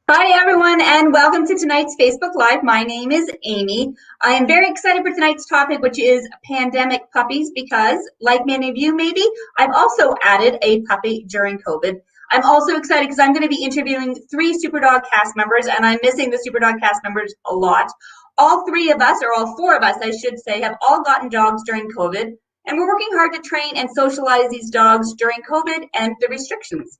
Hi everyone, and welcome to tonight's Facebook Live. My name is Amy. I am very excited for tonight's topic, which is pandemic puppies, because like many of you maybe, I've also added a puppy during COVID. I'm also excited because I'm going to be interviewing 3 SuperDog cast members, and I'm missing the SuperDog cast members a lot. All 3 of us, or all 4 of us, I should say, have all gotten dogs during COVID, and we're working hard to train and socialize these dogs during COVID and the restrictions.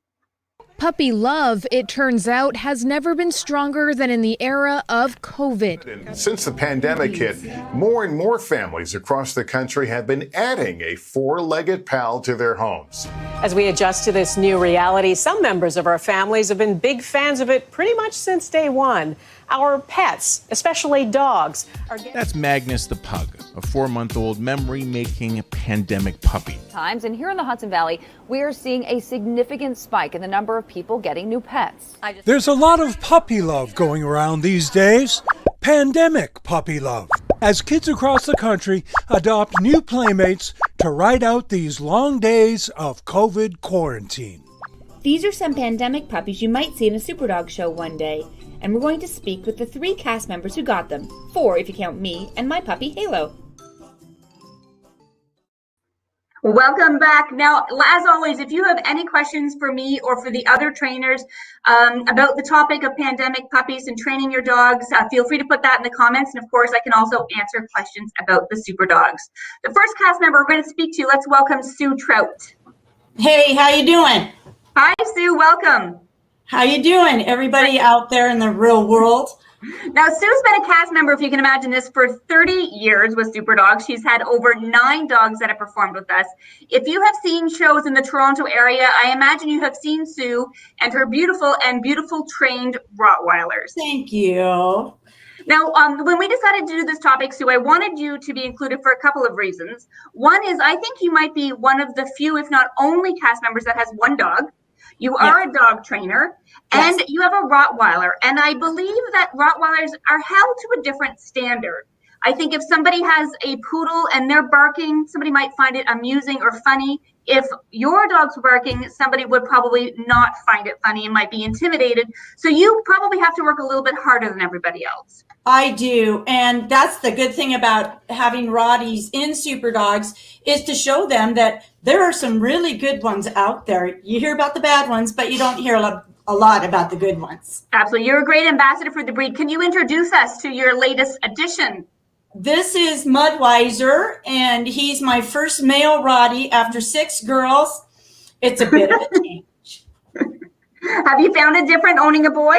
Puppy love, it turns out, has never been stronger than in the era of COVID. Since the pandemic hit, more and more families across the country have been adding a 4-legged pal to their homes. As we adjust to this new reality, some members of our families have been big fans of it pretty much since day one. Our pets, especially dogs, are getting... That's Magnus the pug, a 4-month-old memory-making pandemic puppy. And here in the Hudson Valley, we are seeing a significant spike in the number of people getting new pets. There's a lot of puppy love going around these days. Pandemic puppy love. As kids across the country adopt new playmates to ride out these long days of COVID quarantine. These are some pandemic puppies you might see in a SuperDog show one day. And we're going to speak with the 3 cast members who got them. 4 if you count me and my puppy Halo. Welcome back. Now, as always, if you have any questions for me or for the other trainers about the topic of pandemic puppies and training your dogs, feel free to put that in the comments. And of course, I can also answer questions about the SuperDogs. The first cast member we're going to speak to, let's welcome Sue Trout. Hey, how you doing? Hi, Sue. Welcome. How you doing, everybody out there in the real world? Now, Sue's been a cast member, if you can imagine this, for 30 years with SuperDogs. She's had over 9 dogs that have performed with us. If you have seen shows in the Toronto area, I imagine you have seen Sue and her beautiful trained Rottweilers. Thank you. Now, when we decided to do this topic, Sue, I wanted you to be included for a couple of reasons. One is I think you might be one of the few, if not only, cast members that has 1 dog. You are a dog trainer, and you have a Rottweiler. And I believe that Rottweilers are held to a different standard. I think if somebody has a poodle and they're barking, somebody might find it amusing or funny. If your dog's barking, somebody would probably not find it funny and might be intimidated. So you probably have to work a little bit harder than everybody else. I do. And that's the good thing about having Rotties in SuperDogs, is to show them that there are some really good ones out there. You hear about the bad ones, but you don't hear a lot about the good ones. Absolutely. You're a great ambassador for the breed. Can you introduce us to your latest addition? This is Mudweiser, and he's my first male Rottie after 6 girls. It's a bit of a change. Have you found it different owning a boy?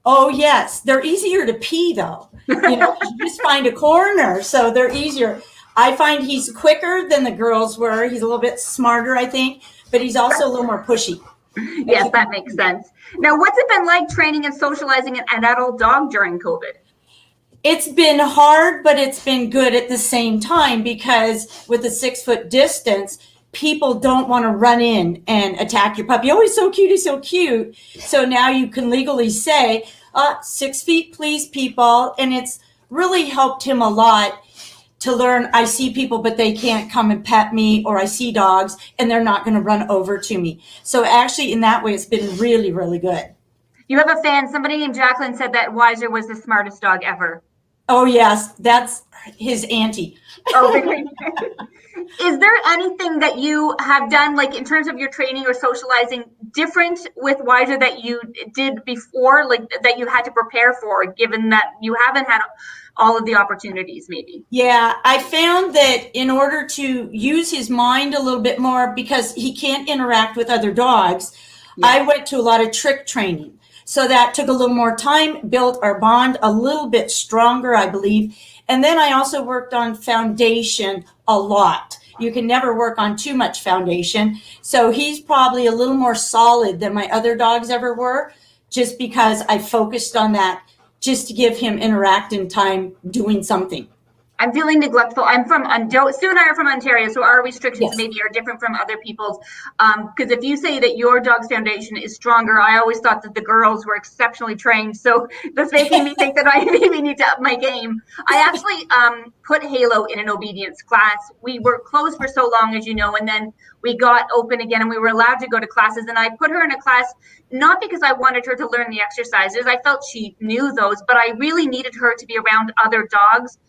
Oh, yes. They're easier to pee, though. You just find a corner, so they're easier. I find he's quicker than the girls were. He's a little bit smarter, I think, but he's also a little more pushy. Yes, that makes sense. Now, what's it been like training and socializing an adult dog during COVID? It's been hard, but it's been good at the same time, because with the 6-foot distance, people don't want to run in and attack your puppy. Oh, he's so cute, he's so cute. So now you can legally say, 6 feet, please, people. And it's really helped him a lot to learn, I see people, but they can't come and pet me, or I see dogs and they're not going to run over to me. So actually, in that way, it's been really, really good. You have a fan. Somebody named Jacqueline said that Weiser was the smartest dog ever. Oh, yes, that's his auntie. Oh, is there anything that you have done, like in terms of your training or socializing, different with Weiser that you did before, like that you had to prepare for, given that you haven't had all of the opportunities, maybe? Yeah, I found that in order to use his mind a little bit more, because he can't interact with other dogs, I went to a lot of trick training. So that took a little more time, built our bond a little bit stronger, I believe. And then I also worked on foundation a lot. You can never work on too much foundation. So he's probably a little more solid than my other dogs ever were, just because I focused on that, just to give him interacting time doing something. I'm feeling neglectful. Stu and I are from Ontario, so our restrictions maybe are different from other people's. Because if you say that your dog's foundation is stronger, I always thought that the girls were exceptionally trained. So that's making me think that I maybe need to up my game. I actually put Halo in an obedience class. We were closed for so long, as you know, and then we got open again and we were allowed to go to classes. And I put her in a class, not because I wanted her to learn the exercises. I felt she knew those, but I really needed her to be around other dogs.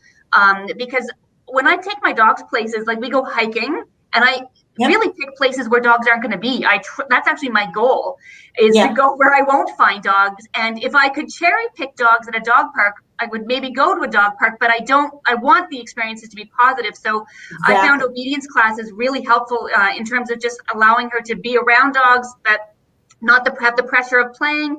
Because when I take my dogs places, like we go hiking, and I really pick places where dogs aren't going to be. That's actually my goal, is to go where I won't find dogs. And if I could cherry pick dogs at a dog park, I would maybe go to a dog park, but I want the experiences to be positive. So I found obedience classes really helpful in terms of just allowing her to be around dogs that not have the pressure of playing,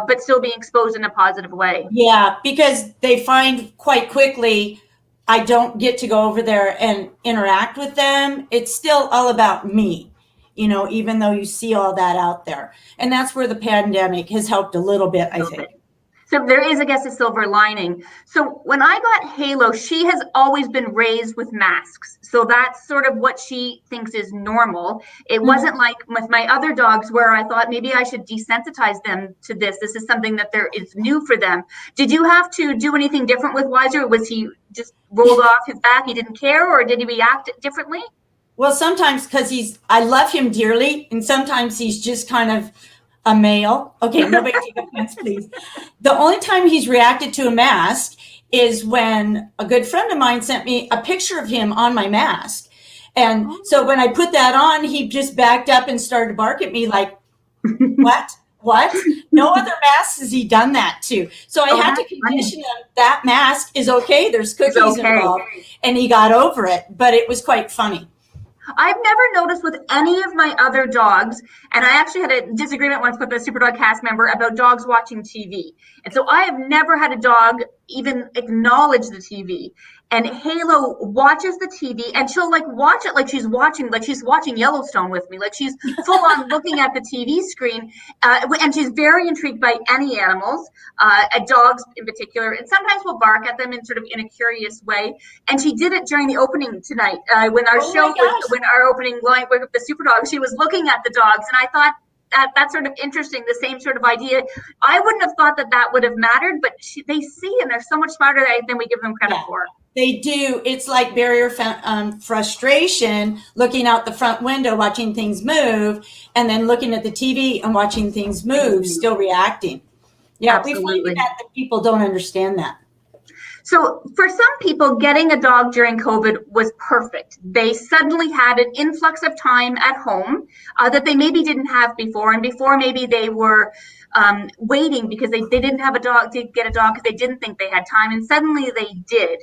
but still being exposed in a positive way. Yeah, because they find quite quickly, I don't get to go over there and interact with them. It's still all about me, even though you see all that out there. And that's where the pandemic has helped a little bit, I think. So there is, I guess, a silver lining. So when I got Halo, she has always been raised with masks. So that's sort of what she thinks is normal. It wasn't like with my other dogs where I thought maybe I should desensitize them to this. This is something that is new for them. Did you have to do anything different with Weiser? Was he just rolled off his back? He didn't care, or did he react differently? Well, sometimes because I love him dearly, and sometimes he's just kind of a male. Okay, nobody take offense, please. The only time he's reacted to a mask is when a good friend of mine sent me a picture of him on my mask. And so when I put that on, he just backed up and started to bark at me like, what? No other masks has he done that to. So I had to condition him that mask is okay. There's cookies involved. And he got over it, but it was quite funny. I've never noticed with any of my other dogs, and I actually had a disagreement once with a SuperDog cast member about dogs watching TV. And so I have never had a dog even acknowledge the TV. And Halo watches the TV, and she'll watch it like she's watching Yellowstone with me. Like she's full on looking at the TV screen. And she's very intrigued by any animals, dogs in particular. And sometimes we'll bark at them in a curious way. And she did it during the opening tonight when our opening line with the SuperDogs. She was looking at the dogs, and I thought, that's sort of interesting, the same sort of idea. I wouldn't have thought that would have mattered, but they see, and they're so much smarter than we give them credit for. They do. It's like barrier frustration, looking out the front window, watching things move, and then looking at the TV and watching things move, still reacting. Yeah, absolutely. We find that the people don't understand that. So for some people, getting a dog during COVID was perfect. They suddenly had an influx of time at home that they maybe didn't have before. And before, maybe they were waiting because they didn't have a dog to get a dog because they didn't think they had time. And suddenly they did.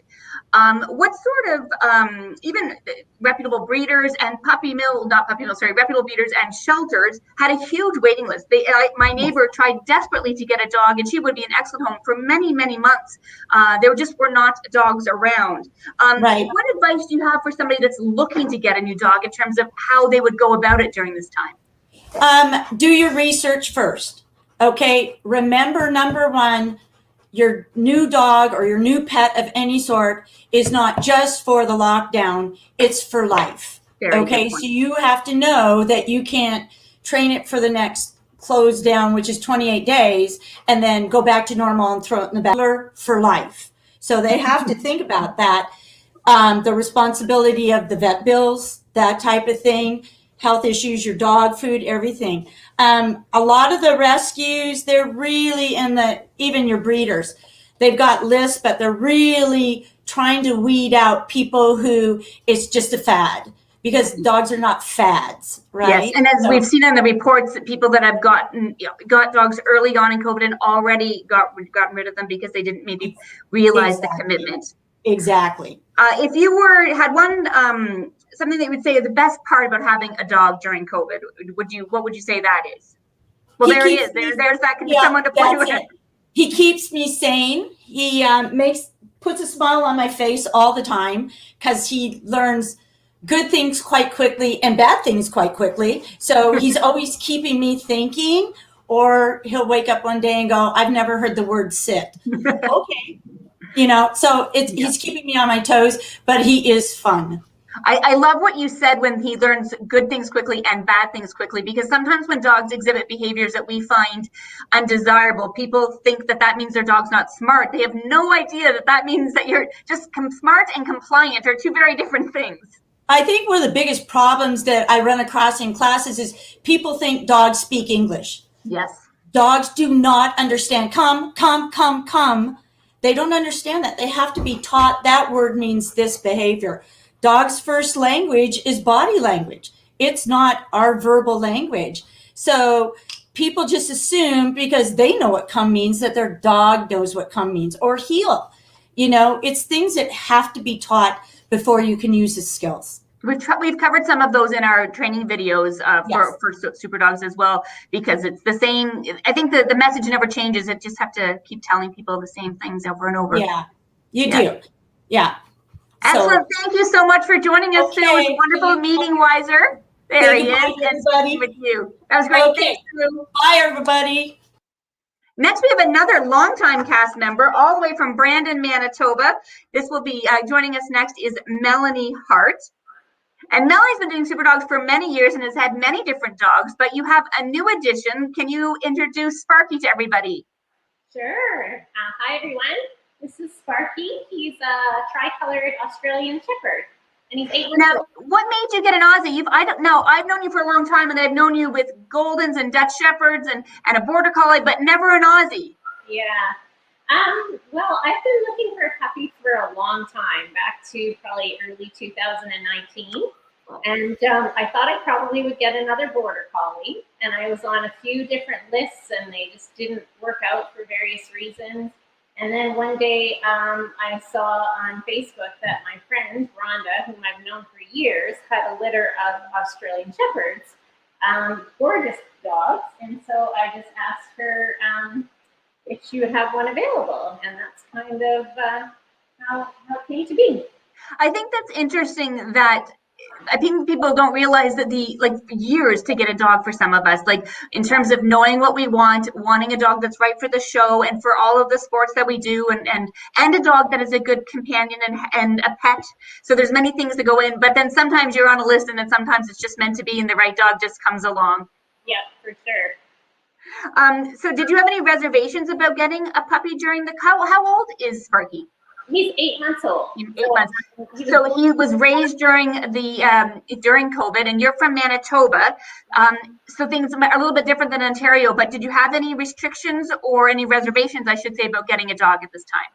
What sort of even reputable breeders and reputable breeders and shelters had a huge waiting list. My neighbor tried desperately to get a dog, and she would be an excellent home for many, many months. There just were not dogs around. Right. What advice do you have for somebody that's looking to get a new dog in terms of how they would go about it during this time? Do your research first. Okay. Remember, number one, your new dog or your new pet of any sort is not just for the lockdown, it's for life. Okay, so you have to know that you can't train it for the next close down, which is 28 days, and then go back to normal and throw it in the back for life. So they have to think about that. The responsibility of the vet bills, that type of thing, health issues, your dog food, everything. A lot of the rescues, they're really even your breeders, they've got lists, but they're really trying to weed out people who it's just a fad, because dogs are not fads, right? Yes, and as we've seen in the reports, that people that have got dogs early on in COVID and already gotten rid of them because they didn't maybe realize the commitment. Exactly. If you had one something that you would say is the best part about having a dog during COVID, what would you say that is? Well, there it is. There's that someone to point with. He keeps me sane. He puts a smile on my face all the time because he learns good things quite quickly and bad things quite quickly. So he's always keeping me thinking, or he'll wake up one day and go, I've never heard the word sit. Okay. So he's keeping me on my toes, but he is fun. I love what you said when he learns good things quickly and bad things quickly, because sometimes when dogs exhibit behaviors that we find undesirable, people think that means their dog's not smart. They have no idea that means that you're just smart and compliant are two very different things. I think one of the biggest problems that I run across in classes is people think dogs speak English. Yes. Dogs do not understand. Come. They don't understand that. They have to be taught that word means this behavior. Dog's first language is body language. It's not our verbal language. So people just assume because they know what come means that their dog knows what come means, or heel. It's things that have to be taught before you can use the skills. We've covered some of those in our training videos for SuperDogs as well, because it's the same. I think the message never changes. It just have to keep telling people the same things over and over. Yeah, you do. Yeah. Excellent. Thank you so much for joining us today. It was wonderful meeting Weiser. There he is. And speaking with you. That was great. Okay. Thank you. Bye, everybody. Next, we have another longtime cast member all the way from Brandon, Manitoba. This will be joining us next is Melanie Hart. And Melanie's been doing SuperDogs for many years and has had many different dogs, but you have a new addition. Can you introduce Sparky to everybody? Sure. Hi, everyone. This is Sparky. He's a tri-colored Australian Shepherd, and he's 8 months Now, old. what made you get an Aussie? I've known you for a long time, and I've known you with Goldens and Dutch Shepherds and a Border Collie, but never an Aussie. Yeah. Well, I've been looking for a puppy for a long time, back to probably early 2019. And I thought I probably would get another Border Collie. And I was on a few different lists, and they just didn't work out for various reasons. And then one day I saw on Facebook that my friend Rhonda, whom I've known for years, had a litter of Australian Shepherds, gorgeous dogs. And so I just asked her if she would have one available. And that's kind of how it came to be. I think that's interesting that I think people don't realize that years to get a dog for some of us, like in terms of knowing what we want, wanting a dog that's right for the show and for all of the sports that we do, and a dog that is a good companion and a pet. So there's many things that go in, but then sometimes you're on a list and then sometimes it's just meant to be and the right dog just comes along. Yep, for sure. So did you have any reservations about getting a puppy during the, how old is Sparky? He's 8 months old. 8 months. So he was raised during during COVID, and you're from Manitoba. So things are a little bit different than Ontario, but did you have any restrictions or any reservations, I should say, about getting a dog at this time?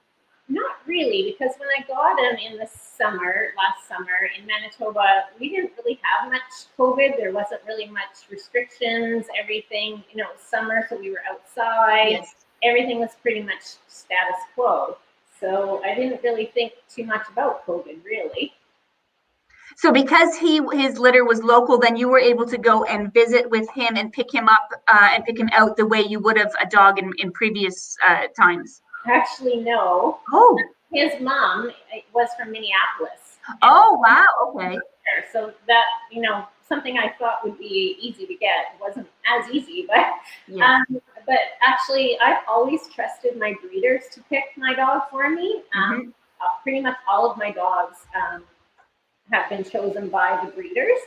Not really, because when I got him in the summer, last summer in Manitoba, we didn't really have much COVID. There wasn't really much restrictions. Everything, it was summer, so we were outside. Yes. Everything was pretty much status quo. So I didn't really think too much about COVID, really. So because his litter was local, then you were able to go and visit with him and pick him up and pick him out the way you would have a dog in previous times. Actually, no. Oh. His mom was from Minneapolis. Oh, wow. Okay. So that, something I thought would be easy to get wasn't as easy, but Yeah. but actually I've always trusted my breeders to pick my dog for me. Pretty much all of my dogs have been chosen by the breeders,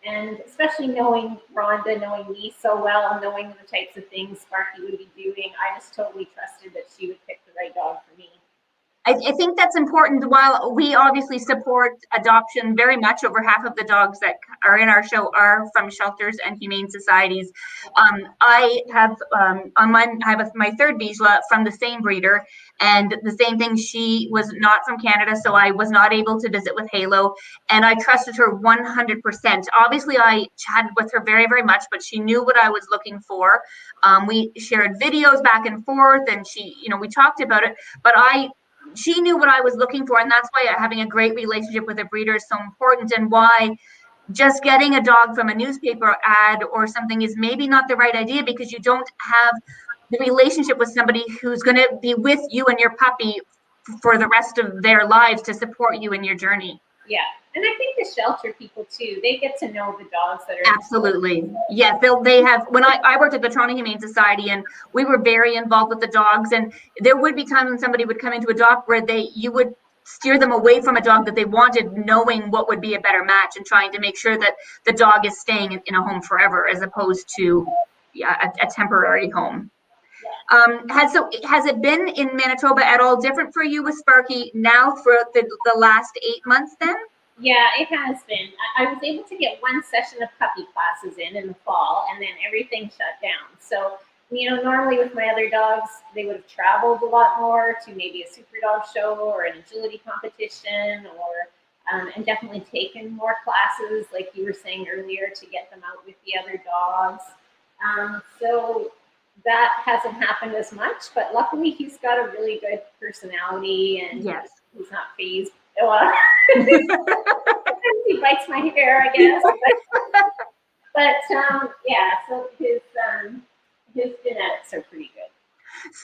and especially knowing Rhonda, knowing me so well, and knowing the types of things Sparky would be doing, I just totally trusted that she would pick the right dog for me. I think that's important. While we obviously support adoption very much, over half of the dogs that are in our show are from shelters and humane societies. I have my third Vizsla from the same breeder, and the same thing. She was not from Canada, so I was not able to visit with Halo, and I trusted her 100%. Obviously, I chatted with her very, very much, but she knew what I was looking for. We shared videos back and forth, and we talked about it, but she knew what I was looking for, and that's why having a great relationship with a breeder is so important, and why just getting a dog from a newspaper ad or something is maybe not the right idea, because you don't have the relationship with somebody who's going to be with you and your puppy for the rest of their lives to support you in your journey. Yeah. And I think the shelter people too, they get to know the dogs that are absolutely. Yes, they have. When I worked at the Toronto Humane Society, and we were very involved with the dogs, and there would be times when somebody would come into a dog where you would steer them away from a dog that they wanted, knowing what would be a better match, and trying to make sure that the dog is staying in a home forever, as opposed to a temporary home. Has it been in Manitoba at all different for you with Sparky now throughout the last 8 months then? Yeah, it has been. I was able to get one session of puppy classes in the fall, and then everything shut down. So, normally with my other dogs, they would have traveled a lot more to maybe a SuperDog show or an agility competition, or and definitely taken more classes, like you were saying earlier, to get them out with the other dogs. So that hasn't happened as much, but luckily he's got a really good personality, and yes, he's not phased. He bites my hair, I guess. But yeah, so his genetics are pretty good.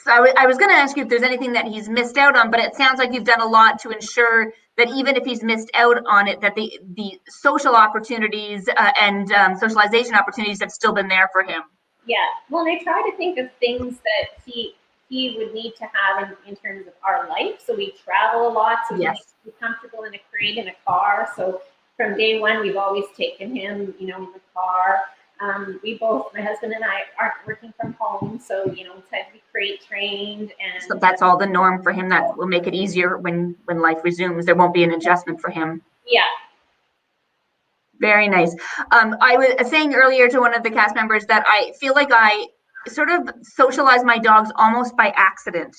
So I was going to ask you if there's anything that he's missed out on, but it sounds like you've done a lot to ensure that even if he's missed out on it, that the social opportunities and socialization opportunities have still been there for him. Yeah, well, and I try to think of things that he would need to have in terms of our life. So we travel a lot, so yes, he needs to be comfortable in a crate in a car. So from day one, we've always taken him, in the car. We both, my husband and I, aren't working from home, so he's had to be crate trained, and so that's all the norm for him. That will make it easier when life resumes. There won't be an adjustment for him. Yeah. Very nice. I was saying earlier to one of the cast members that I feel like I sort of socialize my dogs almost by accident.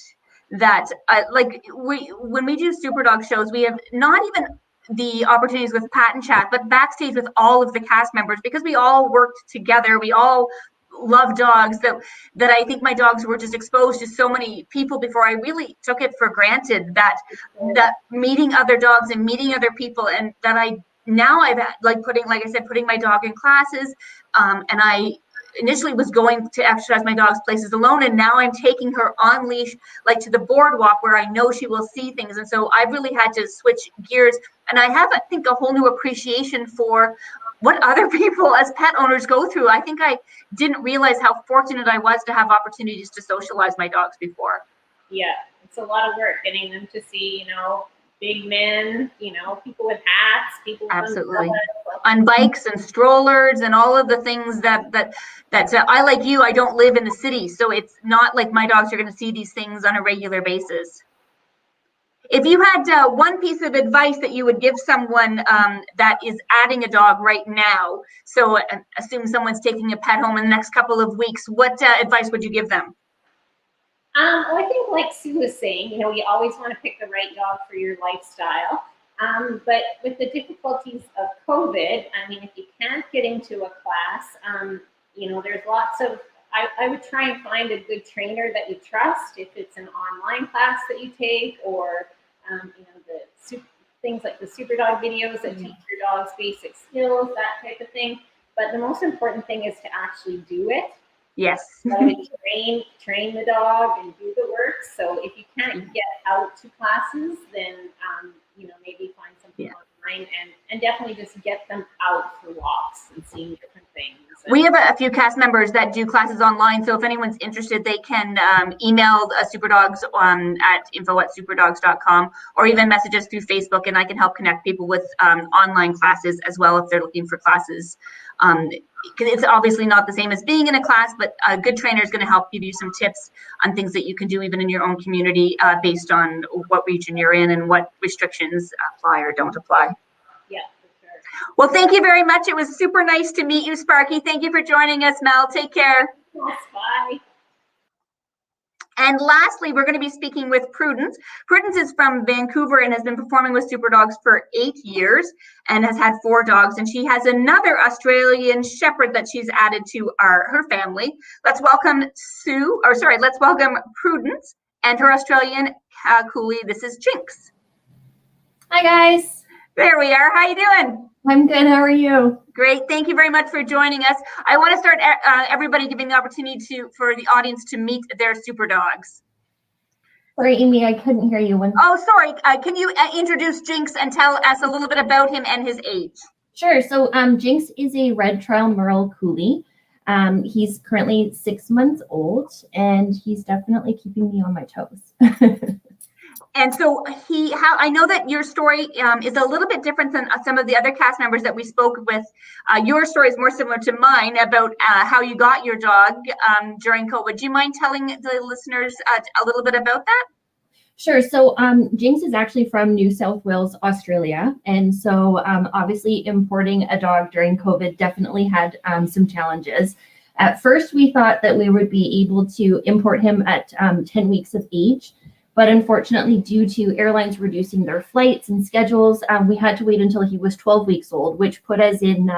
That when we do SuperDog shows, we have not even the opportunities with Pat and Chat, but backstage with all of the cast members, because we all worked together. We all love dogs, that I think my dogs were just exposed to so many people before I really took it for granted that meeting other dogs and meeting other people, and that I've putting my dog in classes, and I initially was going to exercise my dog's places alone, and now I'm taking her on leash, to the boardwalk where I know she will see things. And so I've really had to switch gears, and I have, I think, a whole new appreciation for what other people as pet owners go through. I think I didn't realize how fortunate I was to have opportunities to socialize my dogs before. Yeah, it's a lot of work getting them to see, big men, people with hats, people with absolutely. on bikes and strollers and all of the things that I, like you, I don't live in the city, so it's not like my dogs are going to see these things on a regular basis. If you had one piece of advice that you would give someone that is adding a dog right now, so assume someone's taking a pet home in the next couple of weeks, what advice would you give them? Well, I think like Sue was saying, you always want to pick the right dog for your lifestyle. But with the difficulties of COVID, I mean, if you can't get into a class, there's lots of, I would try and find a good trainer that you trust, if it's an online class that you take, or, things like the SuperDog videos that teach your dogs basic skills, that type of thing. But the most important thing is to actually do it. Yes. So train the dog and do the work. So if you can't get out to classes, then maybe find something online and definitely just get them out for walks and seeing different things. We have a few cast members that do classes online, so if anyone's interested, they can email SuperDogs at info@superdogs.com, or even message us through Facebook, and I can help connect people with online classes as well if they're looking for classes. It's obviously not the same as being in a class, but a good trainer is going to help give you some tips on things that you can do even in your own community based on what region you're in and what restrictions apply or don't apply. Yeah, for sure. Well, thank you very much. It was super nice to meet you, Sparky. Thank you for joining us, Mel. Take care. Yes, bye. And lastly, we're going to be speaking with Prudence. Prudence is from Vancouver and has been performing with SuperDogs for 8 years and has had 4 dogs. And she has another Australian Shepherd that she's added to her family. Let's welcome let's welcome Prudence and her Australian Coolie. This is Jinx. Hi, guys. There we are. How you doing? I'm good. How are you? Great. Thank you very much for joining us. I want to start everybody giving the opportunity for the audience to meet their SuperDogs. Sorry, Amy, I couldn't hear you. Oh, sorry. Can you introduce Jinx and tell us a little bit about him and his age? Sure. So Jinx is a red trial Merle Coolie. He's currently 6 months old, and he's definitely keeping me on my toes. And so I know that your story is a little bit different than some of the other cast members that we spoke with. Your story is more similar to mine about how you got your dog during COVID. Do you mind telling the listeners a little bit about that? Sure. So Jinx is actually from New South Wales, Australia. And so obviously importing a dog during COVID definitely had some challenges. At first, we thought that we would be able to import him at 10 weeks of age. But unfortunately, due to airlines reducing their flights and schedules, we had to wait until he was 12 weeks old, which put us in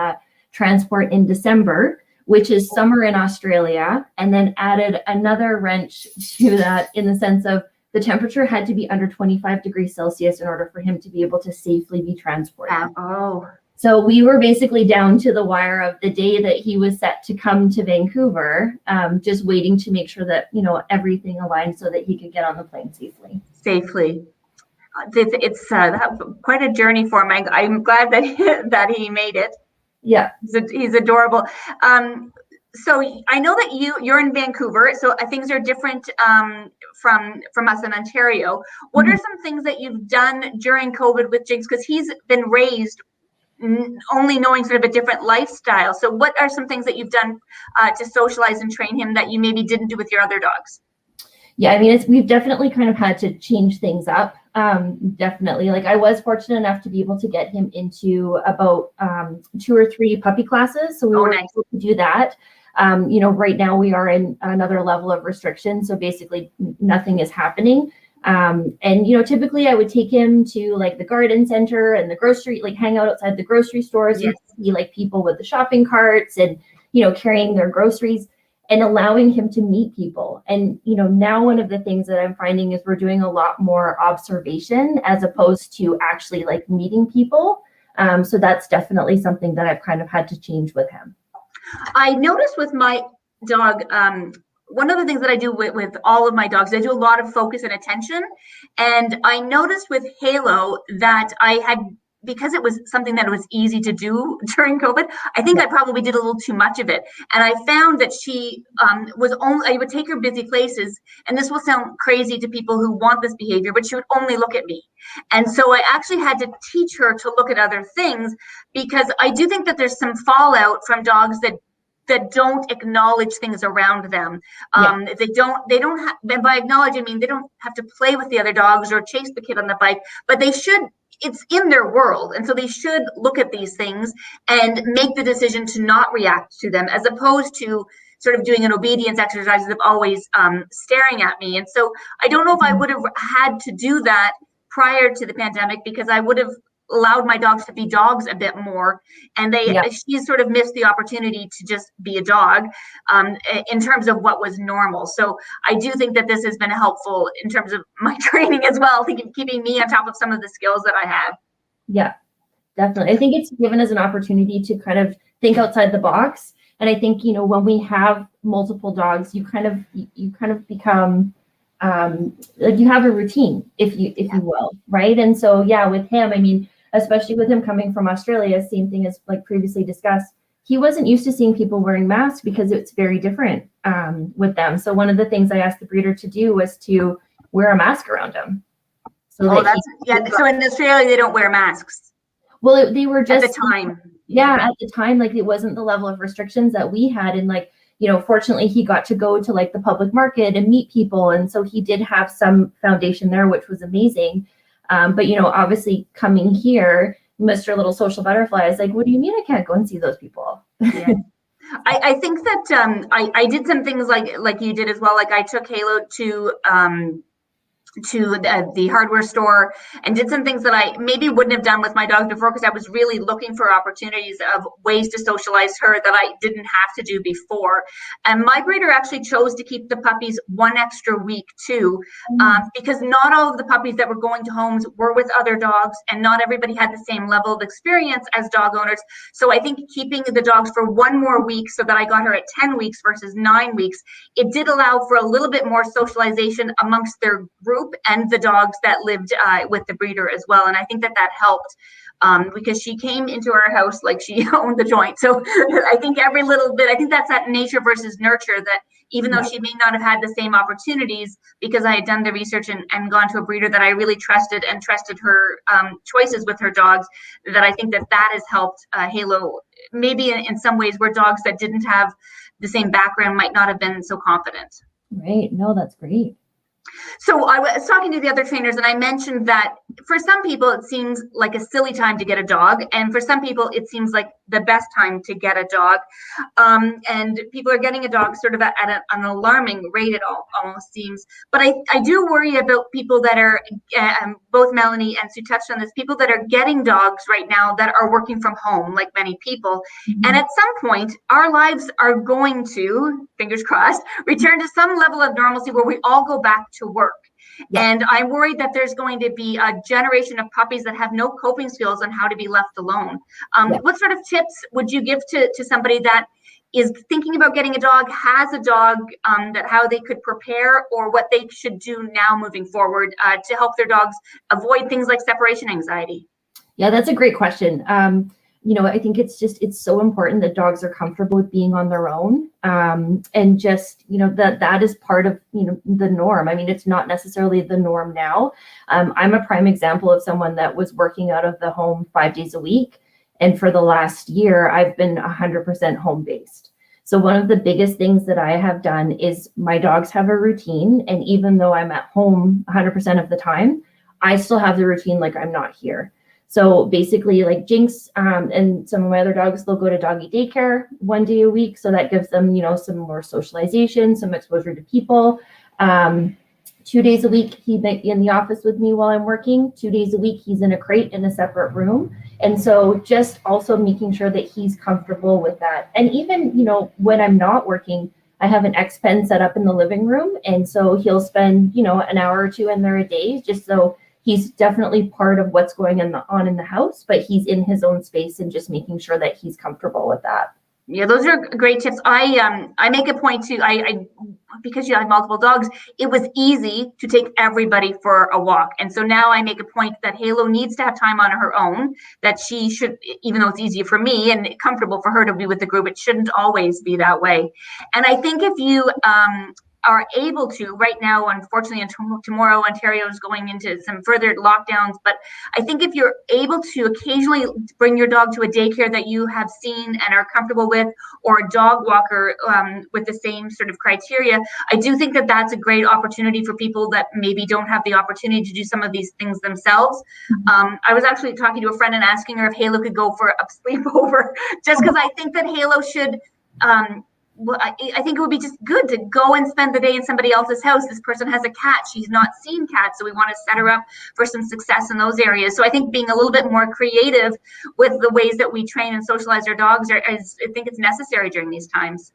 transport in December, which is summer in Australia, and then added another wrench to that in the sense of the temperature had to be under 25 degrees Celsius in order for him to be able to safely be transported. So we were basically down to the wire of the day that he was set to come to Vancouver, just waiting to make sure that, everything aligned so that he could get on the plane safely. It's quite a journey for him. I'm glad that he made it. Yeah. He's adorable. So I know that you're in Vancouver, so things are different from us in Ontario. What are some things that you've done during COVID with Jinx? Because he's been raised only knowing sort of a different lifestyle. So what are some things that you've done to socialize and train him that you maybe didn't do with your other dogs? Yeah, I mean, we've definitely kind of had to change things up. Definitely. Like I was fortunate enough to be able to get him into about 2 or 3 puppy classes. So we were able to do that. Right now we are in another level of restriction. So basically nothing is happening. Typically I would take him to like the garden center and the grocery, like hang out outside the grocery stores and see like people with the shopping carts and, carrying their groceries and allowing him to meet people. And, now one of the things that I'm finding is we're doing a lot more observation as opposed to actually like meeting people. So that's definitely something that I've kind of had to change with him. I noticed with my dog, one of the things that I do with all of my dogs, I do a lot of focus and attention. And I noticed with Halo that I had because it was something that was easy to do during COVID, I think I probably did a little too much of it. And I found that she I would take her busy places, and this will sound crazy to people who want this behavior, but she would only look at me. And so I actually had to teach her to look at other things, because I do think that there's some fallout from dogs that don't acknowledge things around them. They don't have, and by acknowledge, I mean, they don't have to play with the other dogs or chase the kid on the bike, but they should, it's in their world. And so they should look at these things and make the decision to not react to them, as opposed to sort of doing an obedience exercise of always staring at me. And so I don't know if I would have had to do that prior to the pandemic, because I would have allowed my dogs to be dogs a bit more, and she sort of missed the opportunity to just be a dog in terms of what was normal. So I do think that this has been helpful in terms of my training as well, keeping me on top of some of the skills that I have. Yeah, definitely. I think it's given us an opportunity to kind of think outside the box. And I think, you know, when we have multiple dogs, you kind of become like you have a routine, if you will, right? And so with him, I mean, especially with him coming from Australia, same thing as like previously discussed, he wasn't used to seeing people wearing masks because it's very different with them. So one of the things I asked the breeder to do was to wear a mask around him. So so in Australia they don't wear masks. Well, they were just at the time. At the time, like it wasn't the level of restrictions that we had, and like, you know, fortunately he got to go to like the public market and meet people, and so he did have some foundation there, which was amazing. But, you know, obviously coming here, Mr. Little Social Butterfly is like, what do you mean I can't go and see those people? Yeah. I think that I did some things like you did as well. Like I took Halo to the hardware store and did some things that I maybe wouldn't have done with my dog before, because I was really looking for opportunities of ways to socialize her that I didn't have to do before. And my breeder actually chose to keep the puppies one extra week too, because not all of the puppies that were going to homes were with other dogs, and not everybody had the same level of experience as dog owners. So I think keeping the dogs for one more week, so that I got her at 10 weeks versus 9 weeks, it did allow for a little bit more socialization amongst their group and the dogs that lived with the breeder as well. And I think that helped because she came into our house like she owned the joint. So I think every little bit, I think that's that nature versus nurture, that even though she may not have had the same opportunities, because I had done the research and gone to a breeder that I really trusted and trusted her choices with her dogs, that I think that has helped Halo maybe in some ways where dogs that didn't have the same background might not have been so confident. Right. No, that's great. So I was talking to the other trainers, and I mentioned that for some people it seems like a silly time to get a dog, and for some people it seems like the best time to get a dog. And people are getting a dog sort of at an alarming rate, it almost seems. But I do worry about people that are, both Melanie and Sue touched on this, people that are getting dogs right now that are working from home, like many people. Mm-hmm. And at some point, our lives are going to, fingers crossed, return to some level of normalcy where we all go back to work. Yeah. And I'm worried that there's going to be a generation of puppies that have no coping skills on how to be left alone. What sort of tips would you give to somebody that is thinking about getting a dog, has a dog, that how they could prepare, or what they should do now moving forward to help their dogs avoid things like separation anxiety? Yeah, that's a great question. You know, I think it's so important that dogs are comfortable with being on their own. And just, you know, that is part of, you know, the norm. I mean, it's not necessarily the norm now. I'm a prime example of someone that was working out of the home 5 days a week. And for the last year, I've been 100% home-based. So one of the biggest things that I have done is my dogs have a routine. And even though I'm at home 100% of the time, I still have the routine like I'm not here. So basically, like Jinx and some of my other dogs, they'll go to doggy daycare 1 day a week. So that gives them, you know, some more socialization, some exposure to people. 2 days a week, he might be in the office with me while I'm working. 2 days a week, he's in a crate in a separate room. And so just also making sure that he's comfortable with that. And even, you know, when I'm not working, I have an X pen set up in the living room. And so he'll spend, you know, an hour or two in there a day, just so he's definitely part of what's going on in the house, but he's in his own space and just making sure that he's comfortable with that. Yeah, those are great tips. I make a point to I because you have multiple dogs, it was easy to take everybody for a walk. And so now I make a point that Halo needs to have time on her own, that she should, even though it's easier for me and comfortable for her to be with the group, it shouldn't always be that way. And I think if you are able to, right now, unfortunately, and tomorrow Ontario is going into some further lockdowns, but I think if you're able to occasionally bring your dog to a daycare that you have seen and are comfortable with, or a dog walker with the same sort of criteria, I do think that that's a great opportunity for people that maybe don't have the opportunity to do some of these things themselves. I was actually talking to a friend and asking her if Halo could go for a sleepover, just because I think that Halo should well, I think it would be just good to go and spend the day in somebody else's house. This person has a cat. She's not seen cats, so we want to set her up for some success in those areas. So I think being a little bit more creative with the ways that we train and socialize our dogs I think it's necessary during these times.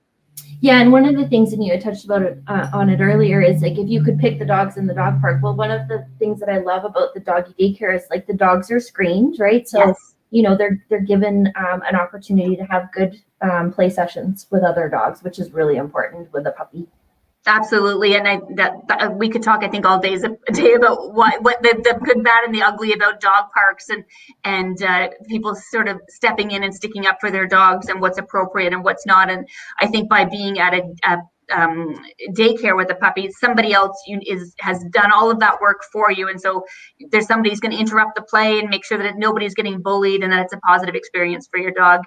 Yeah, and one of the things, and you had touched about it on it earlier, is like if you could pick the dogs in the dog park. Well, one of the things that I love about the doggy daycare is like the dogs are screened, right? So yes. You know, they're given an opportunity to have good play sessions with other dogs, which is really important with a puppy. Absolutely, and that we could talk, I think, all days a day about what the good, bad, and the ugly about dog parks and people sort of stepping in and sticking up for their dogs and what's appropriate and what's not. And I think by being at a daycare with a puppy, somebody else has done all of that work for you, and so there's somebody who's going to interrupt the play and make sure that nobody's getting bullied and that it's a positive experience for your dog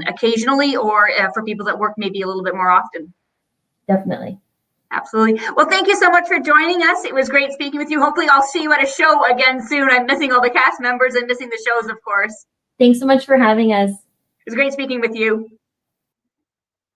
occasionally, or for people that work maybe a little bit more often. Definitely. Absolutely. Well, thank you so much for joining us. It was great speaking with you. Hopefully I'll see you at a show again soon. I'm missing all the cast members and missing the shows, of course. Thanks so much for having us. It was great speaking with you.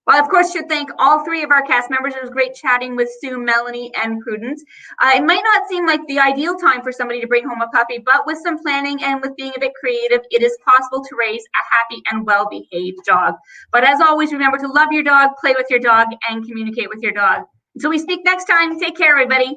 Well, of course, should thank all three of our cast members. It was great chatting with Sue, Melanie, and Prudence. It might not seem like the ideal time for somebody to bring home a puppy, but with some planning and with being a bit creative, it is possible to raise a happy and well-behaved dog. But as always, remember to love your dog, play with your dog, and communicate with your dog. Until we speak next time, take care, everybody.